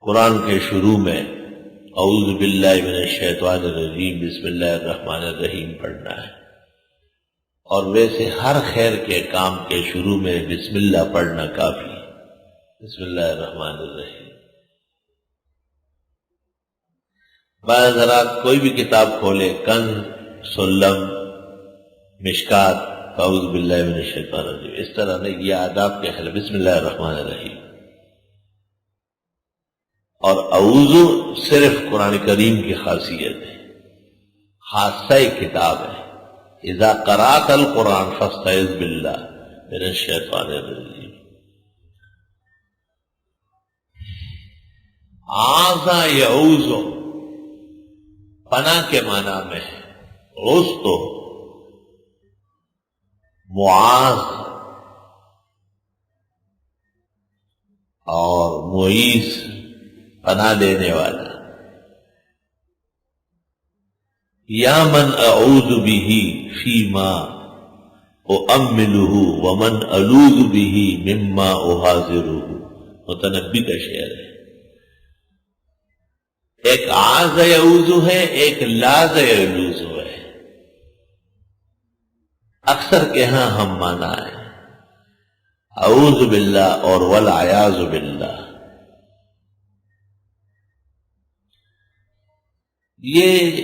قرآن کے شروع میں اعوذ باللہ من الشیطان الرجیم بسم اللہ الرحمن الرحیم پڑھنا ہے، اور ویسے ہر خیر کے کام کے شروع میں بسم اللہ پڑھنا کافی ہے۔ بسم اللہ الرحمن الرحیم۔ بعض حضرات کوئی بھی کتاب کھولے، کنز، سلم، مشکات، اعوذ باللہ من الشیطان الرجیم، اس طرح نہیں، یہ آداب کے خلاف۔ بسم اللہ الرحمن الرحیم۔ اور اعوذ صرف قرآن کریم کی خاصیت ہے، خاصہ کتاب ہے۔ اذا قرأت القرآن فاستعذ باللہ من الشیطان الرجیم۔ عاذ یعوذ پناہ کے معنی میں ہے، عوذ تو معاذ اور معیذ پناہ دینے والا۔ یا من اعوذ به فیما اؤملہ ومن الوذ به مما احاذرہ، متنبی کا شعر ہے۔ ایک عاذ یعوذ ہے، ایک لاذ یلوذ ہے۔ اکثر کے ہاں ہم مانا ہے اعوذ باللہ اور والعیاذ باللہ۔ یہ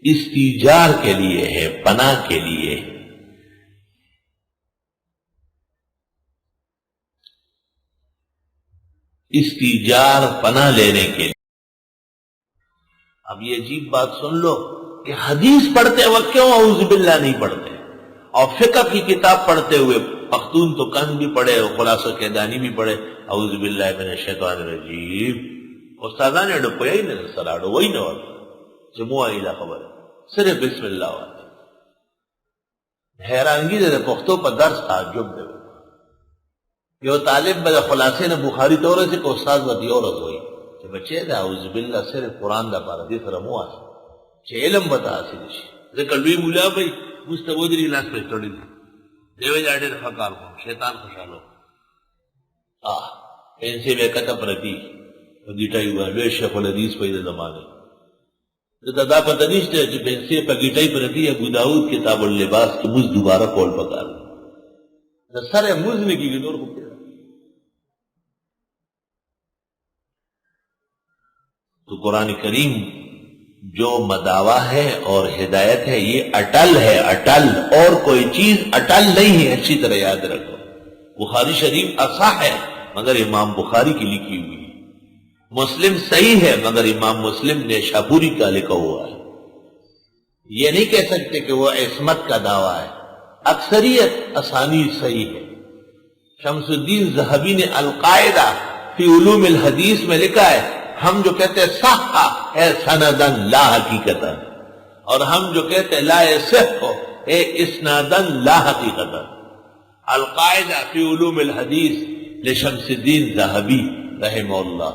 استیجار کے لیے ہے، پناہ کے لیے۔ استیجار پناہ لینے کے لیے۔ اب یہ عجیب بات سن لو کہ حدیث پڑھتے وقت کیوں اعوذ باللہ نہیں پڑھتے، اور فقہ کی کتاب پڑھتے ہوئے پختون تو کنز بھی پڑھے اور خلاصہ قیدانی بھی پڑھے اعوذ باللہ من الشیطان الرجیم، استادان نے ڈپیا ہی نہیں سلاڑو وہی نہ ہوتا جمعہ الہ خبر صرف بسم اللہ ہوتا۔ حیرانگی دے پختوں پر درس تعجب دے یہ طالب بدا خلاصے نے بخاری طور سے کہ استاد بدی عورت ہوئی کہ بچے دا اعوذ باللہ صرف قرآن دا پارا دی فرموا چھے علم بتا سی دیشی ذکر لوی مولا بھئی مستبودری لاس پہ توڑی دی دیوے جاڑے رفا کار کو شیطان خوشالو پینسے بے کتا پرتی گیٹائی ہوا بے شیخ الحدیث پہ زمانے دا پتہ نشتے جو پینسے پہ گیٹائی پرتی ابو داؤد کتاب اللباس کی مز دوبارہ کول پکار دا سر مز نے کی گنور کو پھر تو قرآن کریم جو مداوع ہے اور ہدایت ہے یہ اٹل ہے، اٹل، اور کوئی چیز اٹل نہیں ہے، اچھی طرح یاد رکھو۔ بخاری شریف اصح ہے مگر امام بخاری کی لکھی ہوئی ہے، مسلم صحیح ہے مگر امام مسلم نے شاپوری کا لکھا ہوا ہے۔ یہ نہیں کہہ سکتے کہ وہ عصمت کا دعویٰ ہے، اکثریت اسانید صحیح ہے۔ شمس الدین ذہبی نے القاعدہ فی علوم الحدیث میں لکھا ہے ہم جو کہتے ہیں صح ہے سندن لا حقیقتا، اور ہم جو کہتے ہیں لا صح ہے اسنادن لا حقیقتا۔ القاعدہ فی علوم الحدیث لشمس الدین ذہبی رحمہ اللہ۔